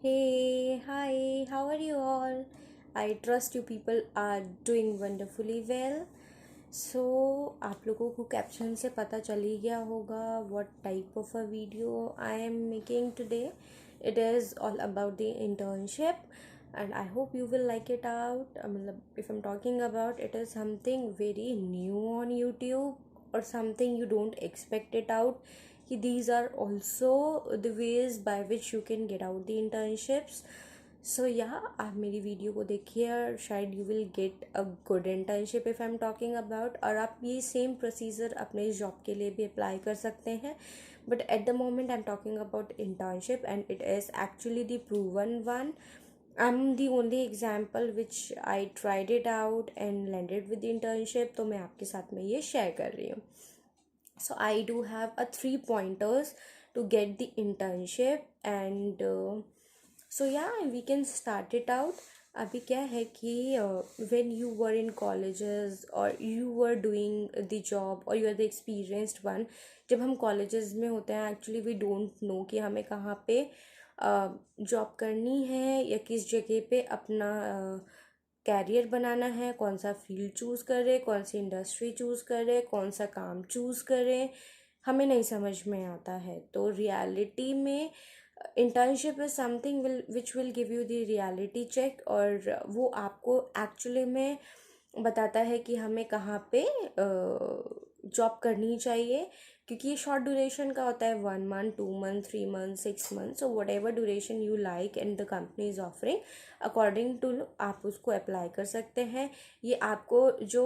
Hey, hi, how are you all? I trust you people are doing wonderfully well. So, आप लोगों को caption से पता चल ही गया होगा what type of a video I am making today. It is all about the internship and I hope you will like it out. मतलब if I'm talking about it is something very new on YouTube or something you don't expect it out कि these are also the ways by which you can get out the internships. सो या आप मेरी video को देखिए और शायद you will get a good internship if I am talking about, और आप ये सेम प्रोसीजर अपने जॉब के लिए भी अप्लाई कर सकते हैं. But at the moment I am talking about internship and it is actually the proven one. I'm the only example which I tried it out and landed with the internship, तो मैं आपके साथ में ये share कर रही हूँ. So I do have a 3 pointers to get the internship and so yeah, we can start it out. अभी क्या है कि when you were in colleges or you were doing the job or you are the experienced one, जब हम colleges में होते हैं actually we don't know कि हमें कहाँ पे जॉब करनी है या किस जगह पे अपना कैरियर बनाना है, कौन सा फील्ड चूज़ करें, कौन सी इंडस्ट्री चूज़ करें, कौन सा काम चूज़ करें, हमें नहीं समझ में आता है. तो रियलिटी में internship is something which will give you the reality check, और वो आपको एक्चुअली में बताता है कि हमें कहाँ पे जॉब करनी चाहिए. क्योंकि ये शॉर्ट ड्यूरेशन का होता है, 1 month, 2 month, 3 month, 6 month, so whatever duration you like and the company is offering according to आप उसको अप्लाई कर सकते हैं. ये आपको जो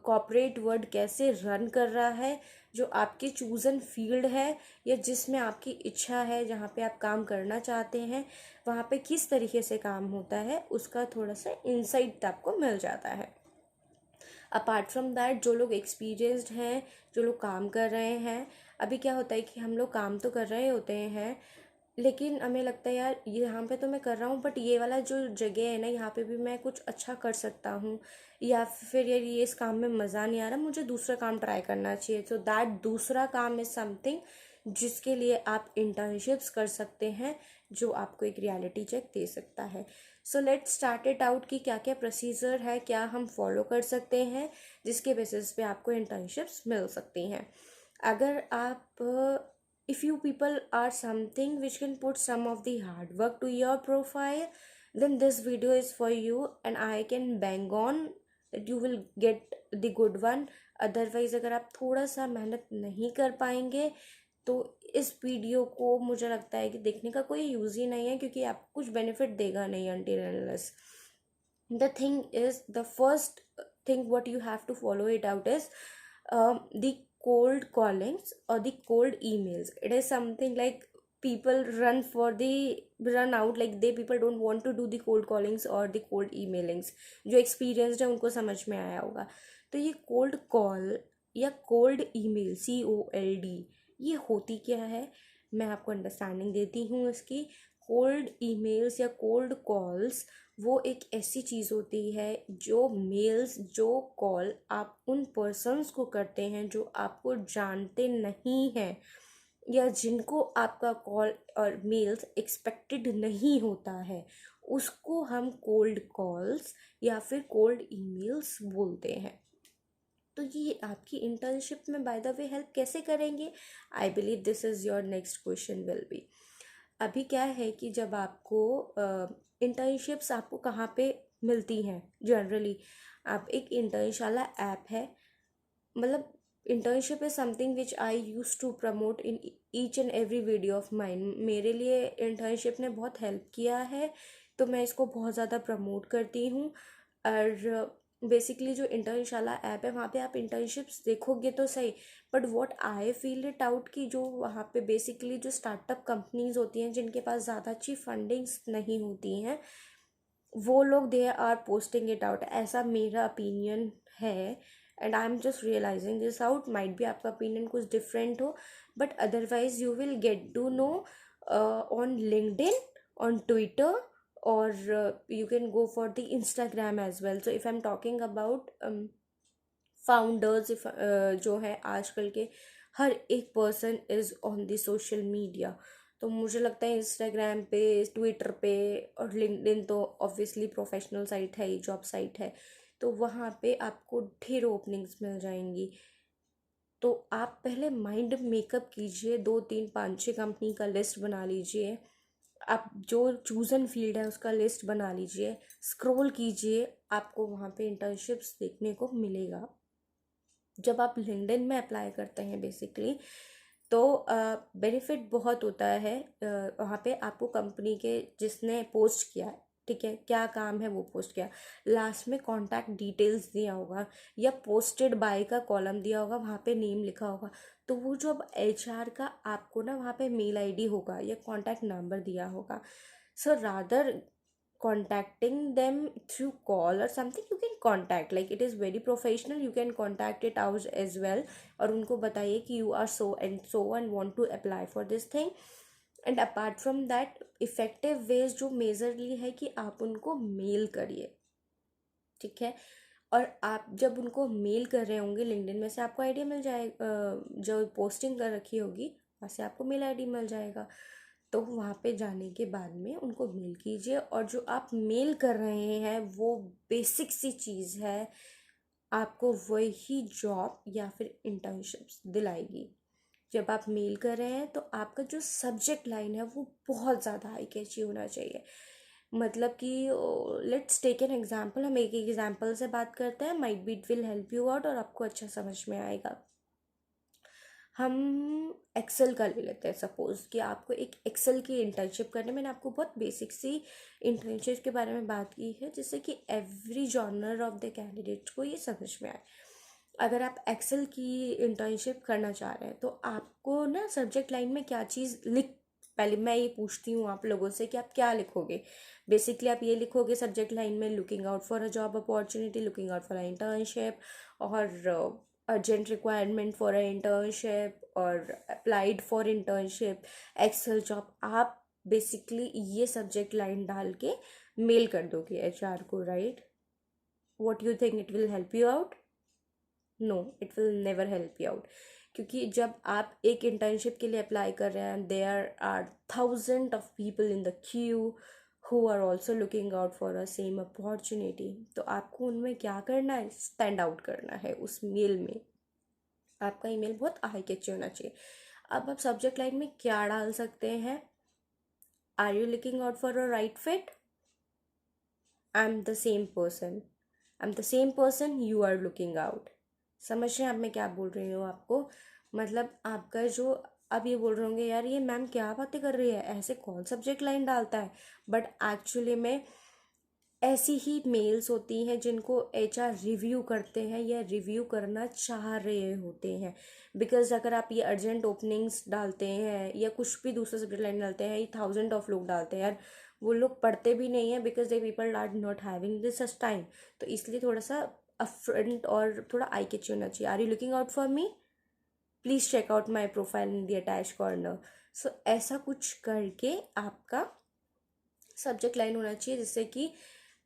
कॉर्पोरेट वर्ल्ड कैसे रन कर रहा है, जो आपकी चूज़न फील्ड है या जिसमें आपकी इच्छा है, जहाँ पे आप काम करना चाहते हैं, वहाँ पे किस तरीके से काम होता है, उसका थोड़ा सा इंसाइट आपको मिल जाता है. अपार्ट फ्रॉम दैट, जो लोग एक्सपीरियंस्ड हैं, जो लोग काम कर रहे हैं, अभी क्या होता है कि हम लोग काम तो कर रहे होते हैं लेकिन हमें लगता है यार यहाँ पे तो मैं कर रहा हूँ बट ये वाला जो जगह है ना, यहाँ पे भी मैं कुछ अच्छा कर सकता हूँ, या फिर यार ये इस काम में मज़ा नहीं आ रहा, मुझे दूसरा काम ट्राई करना चाहिए. सो दैट दूसरा काम इज़ समथिंग जिसके लिए आप इंटर्नशिप्स कर सकते हैं, जो आपको एक रियलिटी चेक दे सकता है. So let's start it out कि क्या क्या प्रोसीजर है, क्या हम फॉलो कर सकते हैं जिसके बेसिस पे आपको इंटर्नशिप्स मिल सकती हैं. अगर आप if you people are something which can put some of the hard work to your profile, then this video is for you and I can bang on that you will get the good one. Otherwise अगर आप थोड़ा सा मेहनत नहीं कर पाएंगे तो इस वीडियो को मुझे लगता है कि देखने का कोई यूज़ ही नहीं है, क्योंकि आपको कुछ बेनिफिट देगा नहीं until unless. The thing is, the first thing what you have to follow it out is the cold callings or the cold emails. It is something like people run out, like they people don't want to do the cold callings or the cold emailings. जो experienced है उनको समझ में आया होगा. तो ये cold call या cold email, COLD, ये होती क्या है, मैं आपको अंडरस्टैंडिंग देती हूँ इसकी. कोल्ड ईमेल्स या कोल्ड कॉल्स वो एक ऐसी चीज़ होती है, जो मेल्स, जो कॉल आप उन पर्सन्स को करते हैं जो आपको जानते नहीं हैं या जिनको आपका कॉल और मेल्स एक्सपेक्टेड नहीं होता है, उसको हम कोल्ड कॉल्स या फिर कोल्ड ईमेल्स बोलते हैं. तो ये आपकी इंटर्नशिप में बाय द वे हेल्प कैसे करेंगे? I believe this is your next question will be. अभी क्या है कि जब आपको इंटर्नशिप्स आपको कहाँ पे मिलती हैं जनरली, आप एक इंटर्नशाला ऐप है, मतलब internship is something which I use to promote in each and every video of mine. मेरे लिए इंटर्नशिप ने बहुत हेल्प किया है, तो मैं इसको बहुत ज़्यादा प्रमोट करती हूँ. और बेसिकली जो इंटर्नशाला ऐप है वहाँ पे आप इंटर्नशिप्स देखोगे तो सही, but what I feel it out कि जो वहाँ पे बेसिकली जो स्टार्टअप कंपनीज होती हैं जिनके पास ज़्यादा अच्छी फंडिंग्स नहीं होती हैं, वो लोग they are posting it out, ऐसा मेरा ओपिनियन है. And I am just realising this out, might भी आपका ओपिनियन कुछ डिफरेंट हो, but otherwise you will get to know on LinkedIn, on Twitter, or you can go for the Instagram as well. So if I'm talking about founders, if जो है आजकल के हर एक person is on the social media, तो मुझे लगता है Instagram पे, ट्विटर पे और लिंक्डइन तो ऑब्वियसली प्रोफेशनल साइट है ही, जॉब साइट है, तो वहाँ पे आपको ढेर ओपनिंग्स मिल जाएंगी। तो आप पहले माइंड मेकअप कीजिए, 2 3 5 6 कंपनी का लिस्ट बना लीजिए, आप जो चूज़न फील्ड है उसका लिस्ट बना लीजिए, स्क्रॉल कीजिए, आपको वहाँ पे इंटर्नशिप्स देखने को मिलेगा। जब आप लिंक्डइन में अप्लाई करते हैं बेसिकली, तो बेनिफिट बहुत होता है। वहाँ पे आपको कंपनी के जिसने पोस्ट किया है, ठीक है, क्या काम है वो पोस्ट किया, लास्ट में कॉन्टैक्ट डिटेल्स दिया होगा या पोस्टेड बाय का कॉलम दिया होगा, वहाँ पे नेम लिखा होगा। तो वो जो अब एचआर का आपको ना वहाँ पे मेल आईडी होगा या कॉन्टैक्ट नंबर दिया होगा। So rather contacting them through call or something, you can contact, like it is very professional, you can contact it out as well, और उनको बताइए कि you are so and so and want to apply for this thing। and apart from that, effective ways जो majorly है कि आप उनको mail करिए, ठीक है। और आप जब उनको मेल कर रहे होंगे, लिंक्डइन में से आपको आइडिया मिल जाएगा, जो पोस्टिंग कर रखी होगी वहाँ से आपको मेल आईडी मिल जाएगा। तो वहाँ पे जाने के बाद में उनको मेल कीजिए, और जो आप मेल कर रहे हैं वो बेसिक सी चीज़ है, आपको वही जॉब या फिर इंटर्नशिप्स दिलाएगी। जब आप मेल कर रहे हैं तो आपका जो सब्जेक्ट लाइन है वो बहुत ज़्यादा हाई कैची होना चाहिए। मतलब कि लेट्स टेक एन एग्जाम्पल, हम एक एग्जाम्पल से बात करते हैं, might be it will help you out और आपको अच्छा समझ में आएगा। हम एक्सेल का ले लेते हैं, सपोज कि आपको एक एक्सेल की इंटर्नशिप करने, मैंने आपको बहुत बेसिक सी इंटर्नशिप के बारे में बात की है जिससे कि every genre of the candidate को ये समझ में आए। अगर आप एक्सेल की इंटर्नशिप करना चाह रहे हैं तो आपको ना सब्जेक्ट लाइन में क्या चीज़ पहले मैं ये पूछती हूँ आप लोगों से कि आप क्या लिखोगे। बेसिकली आप ये लिखोगे सब्जेक्ट लाइन में, looking out for a job opportunity, looking out for a internship, और urgent requirement for a internship, और applied for internship, excel job. आप बेसिकली ये सब्जेक्ट लाइन डाल के मेल कर दोगे एचआर को, right? What you think, it will help you out? No, it will never help you out. क्योंकि जब आप एक इंटर्नशिप के लिए अप्लाई कर रहे हैं, there are thousand of people in the queue who are also looking out for a same opportunity. तो आपको उनमें क्या करना है, स्टैंड आउट करना है उस मेल में। आपका ईमेल बहुत हाई कैची होना चाहिए। अब आप सब्जेक्ट लाइन में क्या डाल सकते हैं, are you looking out for a right fit, I am the same person, I am the same person you are looking out. समझ रहे हैं आप मैं क्या बोल रही हूँ आपको? मतलब आपका जो, अब ये बोल रहे होंगे यार ये मैम क्या बातें कर रही है, ऐसे कौन सब्जेक्ट लाइन डालता है, बट एक्चुअली में ऐसी ही मेल्स होती हैं जिनको एचआर रिव्यू करते हैं या रिव्यू करना चाह रहे होते हैं। बिकॉज अगर आप ये अर्जेंट ओपनिंग्स डालते हैं या कुछ भी दूसरा सब्जेक्ट लाइन डालते हैं, ये थाउजेंड ऑफ लोग डालते हैं यार, वो लोग पढ़ते भी नहीं है, because they people are not having this such time. तो इसलिए थोड़ा सा अपफ्रंट और थोड़ा आई कैच होना चाहिए। Are you looking out for me, please check out my profile in the attach corner. So ऐसा कुछ करके आपका सब्जेक्ट लाइन होना चाहिए, जिससे कि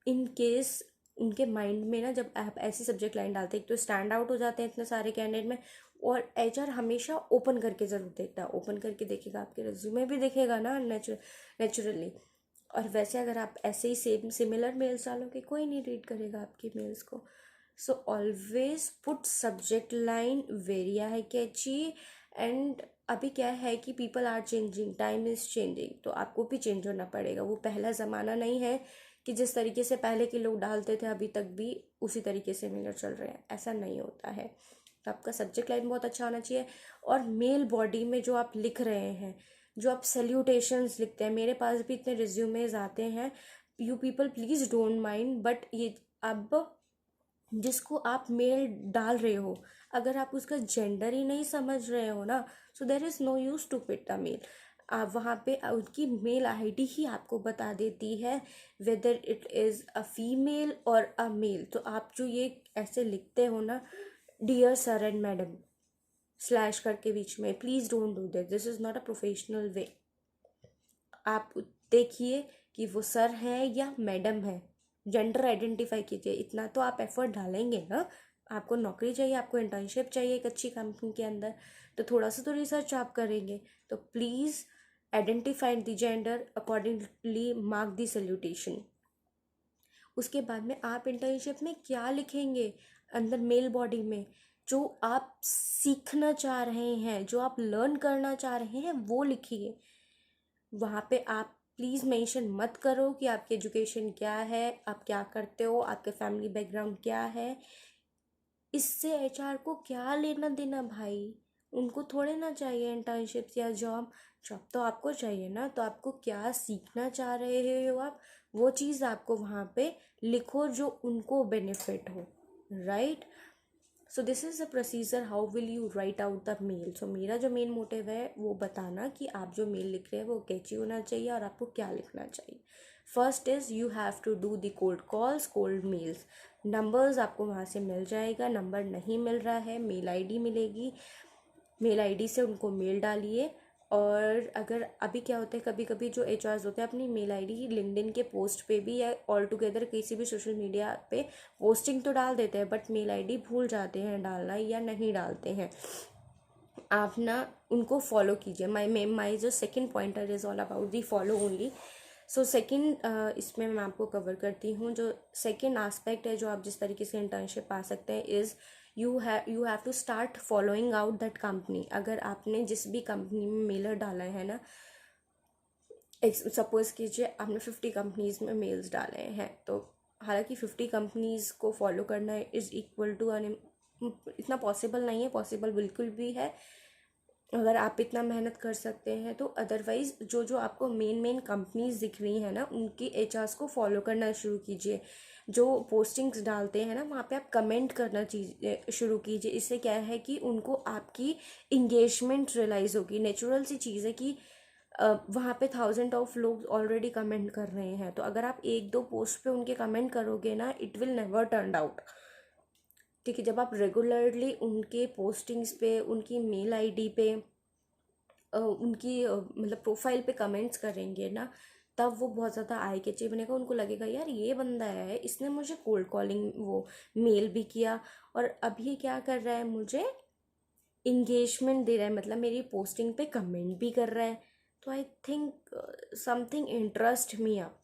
इन केस उनके माइंड में ना, जब आप ऐसी सब्जेक्ट लाइन डालते हैं, एक तो स्टैंड आउट हो जाते हैं इतने सारे कैंडिडेट में, और एचआर हमेशा ओपन करके ज़रूर देखता है, ओपन करके देखेगा, आपके रिज्यूमे भी देखेगा ना नेचुरली। और वैसे अगर आप ऐसे ही सेम सिमिलर मेल्स डालोगे, कोई नहीं रीड करेगा आपकी मेल्स को। So always put subject line very high catchy. And अभी क्या है कि people are changing, time is changing, तो आपको भी चेंज होना पड़ेगा। वो पहला ज़माना नहीं है कि जिस तरीके से पहले के लोग डालते थे अभी तक भी उसी तरीके से मेल चल रहे हैं, ऐसा नहीं होता है। तो आपका सब्जेक्ट लाइन बहुत अच्छा होना चाहिए। और मेल बॉडी में जो आप लिख रहे हैं, जो आप सल्यूटेशंस लिखते हैं, मेरे पास भी इतने रिज्यूमेज आते हैं, you people please don't mind, but ये अब जिसको आप मेल डाल रहे हो, अगर आप उसका जेंडर ही नहीं समझ रहे हो ना, so there is no use to pit the mail. आप वहाँ पे उनकी मेल आईडी ही आपको बता देती है whether it is a female और अ मेल। तो आप जो ये ऐसे लिखते हो ना, dear sir and madam slash करके बीच में, please don't do that, this is not a professional way. आप देखिए कि वो सर है या मैडम है, जेंडर आइडेंटिफाई कीजिए। इतना तो आप एफर्ट डालेंगे ना, आपको नौकरी चाहिए, आपको इंटर्नशिप चाहिए एक अच्छी कंपनी के अंदर, तो थोड़ा सा तो रिसर्च आप करेंगे। तो please identified the gender, accordingly mark the salutation. उसके बाद में आप इंटर्नशिप में क्या लिखेंगे अंदर मेल बॉडी में, जो आप सीखना चाह रहे हैं, जो आप लर्न करना चाह रहे हैं वो लिखिए। वहाँ पे आप प्लीज़ मेंशन मत करो कि आपकी एजुकेशन क्या है, आप क्या करते हो, आपके फैमिली बैकग्राउंड क्या है। इससे एचआर को क्या लेना देना भाई, उनको थोड़े ना चाहिए इंटर्नशिप या जॉब। जॉब तो आपको चाहिए ना, तो आपको क्या सीखना चाह रहे हो आप, वो चीज़ आपको वहाँ पे लिखो जो उनको बेनिफिट हो, right. So this is the procedure how will you write out the mail. So मेरा जो मेन मोटिव है वो बताना कि आप जो मेल लिख रहे हैं वो कैची होना चाहिए और आपको क्या लिखना चाहिए। First is you have to do the cold calls, cold mails. Numbers आपको वहाँ से मिल जाएगा, नंबर नहीं मिल रहा है मेल आईडी मिलेगी, मेल आईडी से उनको मेल डालिए। और अगर अभी क्या होता है, कभी कभी जो एचआर्स होते हैं अपनी मेल आईडी लिंक्डइन के पोस्ट पे भी या ऑल टुगेदर किसी भी सोशल मीडिया पे पोस्टिंग तो डाल देते हैं, बट मेल आईडी भूल जाते हैं डालना या नहीं डालते हैं। आप ना उनको फॉलो कीजिए। माई जो second pointer is all about the follow only. So second इसमें मैं आपको कवर करती हूँ। जो सेकेंड आस्पेक्ट है जो आप जिस तरीके से इंटर्नशिप पा सकते हैं is you have to start following out that company. अगर आपने जिस भी कंपनी में मेलर डाला है ना, सपोज कीजिए आपने 50 कंपनीज़ में मेल्स डाले हैं, तो हालांकि 50 कंपनीज़ को फॉलो करना इज़ इक्वल टू इतना पॉसिबल नहीं है, पॉसिबल बिल्कुल भी है अगर आप इतना मेहनत कर सकते हैं तो। अदरवाइज़ जो जो आपको मेन कंपनीज दिख रही हैं ना, उनकी एचआर्स को फॉलो करना शुरू कीजिए। जो पोस्टिंग्स डालते हैं ना वहाँ पे आप कमेंट करना शुरू कीजिए। इससे क्या है कि उनको आपकी इंगेजमेंट रियलाइज़ होगी। नेचुरल सी चीज़ है कि वहाँ पे 1000 ऑफ लोग ऑलरेडी कमेंट कर रहे हैं, तो अगर आप एक दो पोस्ट पे उनके कमेंट करोगे ना, it will never turn out. ठीक है, जब आप रेगुलरली उनके पोस्टिंग्स पे, उनकी मेल आईडी पे, उनकी मतलब प्रोफाइल पे कमेंट्स करेंगे ना, तब वो बहुत ज़्यादा आई कैची बनेगा। उनको लगेगा यार ये बंदा है, इसने मुझे कोल्ड कॉलिंग वो मेल भी किया और अभी क्या कर रहा है, मुझे इंगेजमेंट दे रहा है, मतलब मेरी पोस्टिंग पे कमेंट भी कर रहा है। तो I think something interest me up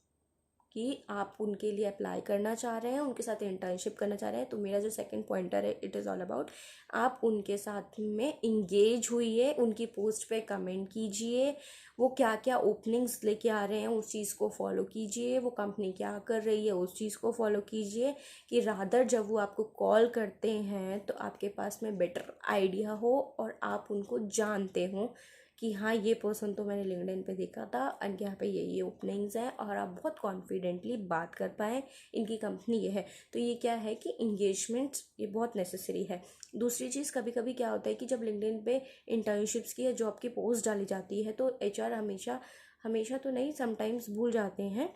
कि आप उनके लिए अप्लाई करना चाह रहे हैं, उनके साथ इंटर्नशिप करना चाह रहे हैं। तो मेरा जो सेकंड पॉइंटर है इट इज़ ऑल अबाउट आप उनके साथ में इंगेज हुइए, उनकी पोस्ट पे कमेंट कीजिए, वो क्या क्या ओपनिंग्स लेके आ रहे हैं उस चीज़ को फॉलो कीजिए, वो कंपनी क्या कर रही है उस चीज़ को फॉलो कीजिए, कि रादर जब वो आपको कॉल करते हैं तो आपके पास में बेटर आइडिया हो और आप उनको जानते हो कि हाँ ये पर्सन तो मैंने लिंक्डइन पे देखा था एंड यहाँ पे ये ओपनिंग्स हैं, और आप बहुत कॉन्फिडेंटली बात कर पाएँ इनकी कंपनी ये है। तो ये क्या है कि इंगेजमेंट ये बहुत नेसेसरी है। दूसरी चीज़, कभी कभी क्या होता है कि जब लिंक्डइन पे इंटर्नशिप्स की या जॉब की पोस्ट डाली जाती है तो एचआर हमेशा हमेशा तो नहीं, समटाइम्स भूल जाते हैं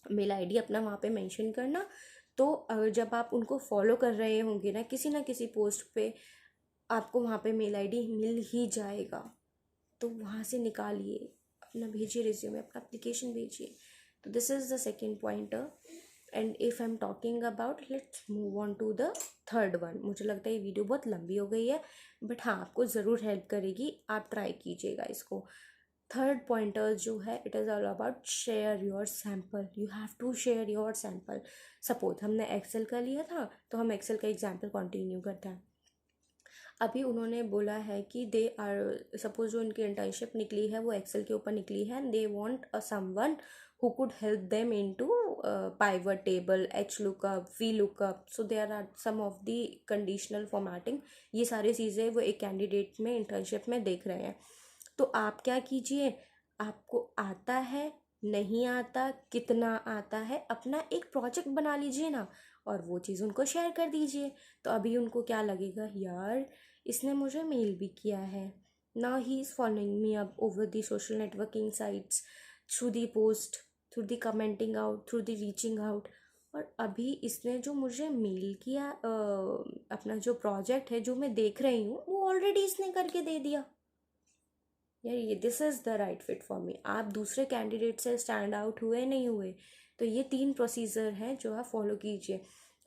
मेल आईडी अपना वहाँ पे मेंशन करना। तो जब आप उनको फॉलो कर रहे होंगे ना किसी पोस्ट पे, आपको वहाँ पे मेल आईडी मिल ही जाएगा। तो वहाँ से निकालिए, अपना भेजिए रिज्यूमे, अपना एप्लीकेशन भेजिए। तो this is the second pointer. And if I am talking about, let's move on to the third one. मुझे लगता है ये वीडियो बहुत लंबी हो गई है, बट हाँ आपको ज़रूर हेल्प करेगी, आप ट्राई कीजिएगा इसको। थर्ड पॉइंटर जो है it is all about share your sample. You have to share your sample. Suppose हमने एक्सेल का लिया था तो हम एक्सेल का एग्जाम्पल कंटिन्यू करते हैं। अभी उन्होंने बोला है कि दे आर, सपोज जो उनकी इंटर्नशिप निकली है वो एक्सेल के ऊपर निकली है, and they want someone who could help them into pivot table, H lookup, V lookup. So there are some of the conditional formatting. ये सारी चीज़ें वो एक कैंडिडेट में इंटर्नशिप में देख रहे हैं। तो आप क्या कीजिए, आपको आता है नहीं आता, कितना आता है, अपना एक प्रोजेक्ट बना लीजिए ना और वो चीज़ उनको शेयर कर दीजिए। तो अभी उनको क्या लगेगा, यार इसने मुझे मेल भी किया है ना, he is following me up over the social networking sites, through the post, through the commenting out, through the reaching out, और अभी इसने जो मुझे मेल किया, अपना जो प्रोजेक्ट है जो मैं देख रही हूँ वो ऑलरेडी इसने करके दे दिया। यार ये this is the right fit for me. आप दूसरे कैंडिडेट से स्टैंड आउट हुए नहीं हुए, तो ये 3 प्रोसीजर हैं जो आप फॉलो कीजिए।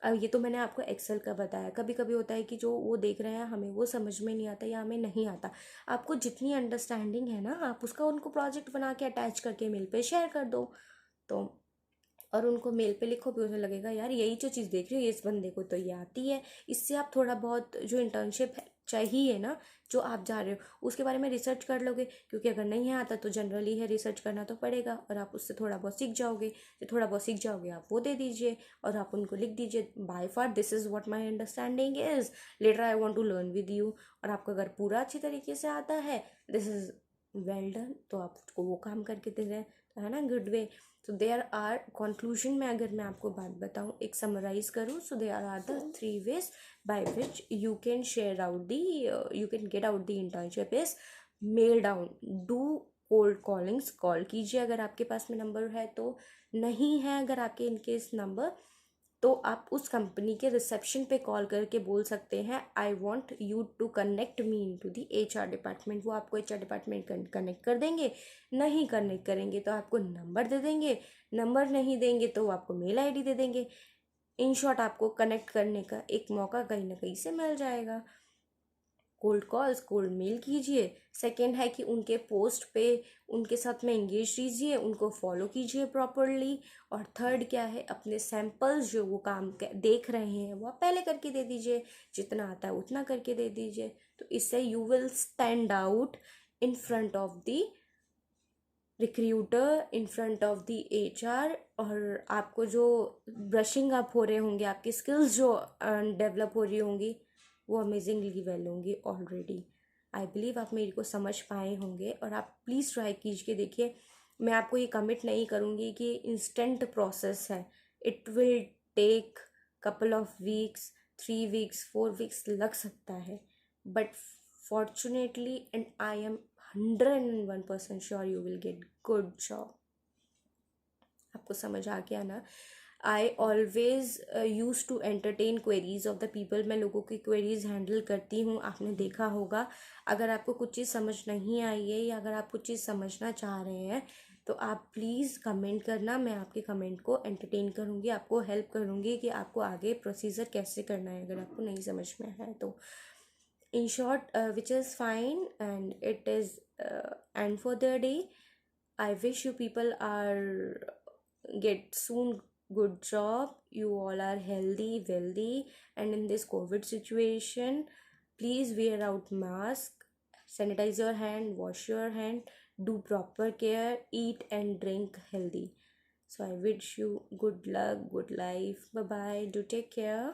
अब ये तो मैंने आपको एक्सेल का बताया, कभी कभी होता है कि जो वो देख रहे हैं हमें वो समझ में नहीं आता या हमें नहीं आता। आपको जितनी अंडरस्टैंडिंग है ना, आप उसका उनको प्रोजेक्ट बना के अटैच करके मेल पे शेयर कर दो। तो और उनको मेल पे लिखो भी, उन्हें लगेगा यार यही जो चीज़ देख रही हो इस बंदे को तो ये आती है। इससे आप थोड़ा बहुत जो इंटर्नशिप चाहिए ना, जो आप जा रहे हो उसके बारे में रिसर्च कर लोगे, क्योंकि अगर नहीं है आता तो जनरली है रिसर्च करना तो पड़ेगा, और आप उससे थोड़ा बहुत सीख जाओगे। जो थोड़ा बहुत सीख जाओगे आप वो दे दीजिए, और आप उनको लिख दीजिए by far this is what my understanding is, later I want to learn with you. और आपको अगर पूरा अच्छी तरीके से आता है, दिस इज़ वेल डन, तो आप उसको वो काम करके दे रहे हैं, तो है ना, गुड वे। तो देयर आर कंक्लूजन में अगर मैं आपको बात बताऊं, एक समराइज करूं, so there are the 3 ways by which you can share out the, you can get out the internship is mail down, do cold callings, call कीजिए अगर आपके पास में नंबर है तो, नहीं है अगर आपके इनकेस नंबर, तो आप उस कंपनी के रिसेप्शन पे कॉल करके बोल सकते हैं I want you to connect me in to the HR department. वो आपको HR डिपार्टमेंट कनेक्ट कर देंगे। नहीं कनेक्ट करेंगे तो आपको नंबर दे देंगे, नंबर नहीं देंगे तो वो आपको मेल ID दे देंगे। इन शॉर्ट आपको कनेक्ट करने का एक मौका कहीं ना कहीं से मिल जाएगा। कोल्ड कॉल्स, कोल्ड मेल कीजिए। सेकंड है कि उनके पोस्ट पे उनके साथ में एंगेज कीजिए, उनको फॉलो कीजिए प्रॉपरली। और थर्ड क्या है, अपने सैम्पल्स जो वो काम देख रहे हैं वो आप पहले करके दे दीजिए, जितना आता है उतना करके दे दीजिए। तो इससे you will stand out in front of the recruiter, in front of the HR। और आपको जो ब्रशिंग अप हो रहे होंगे, आपकी स्किल्स जो डेवलप हो रही होंगी वो अमेजिंगली वेल होंगी ऑलरेडी। आई बिलीव आप मेरी को समझ पाए होंगे, और आप प्लीज़ ट्राई कीजिए। देखिए, मैं आपको ये कमिट नहीं करूँगी कि इंस्टेंट प्रोसेस है, it will take couple of weeks, 3 weeks 4 weeks लग सकता है, but fortunately and I am 101% sure you will get good job. आपको समझ आ गया ना? I always use to entertain queries of the people. मैं लोगों की क्वेरीज हैंडल करती हूँ, आपने देखा होगा। अगर आपको कुछ चीज़ समझ नहीं आई है या अगर आप कुछ चीज़ समझना चाह रहे हैं तो आप प्लीज़ कमेंट करना, मैं आपके कमेंट को एंटरटेन करूँगी, आपको हेल्प करूँगी कि आपको आगे प्रोसीजर कैसे करना है अगर आपको नहीं समझ में है तो। In short, which is fine, and it is end for the day. I wish you people are get soon good job, you all are healthy, wealthy, and in this COVID situation, please wear out mask, sanitize your hand, wash your hand, do proper care, eat and drink healthy. So I wish you good luck, good life. Bye bye, do take care.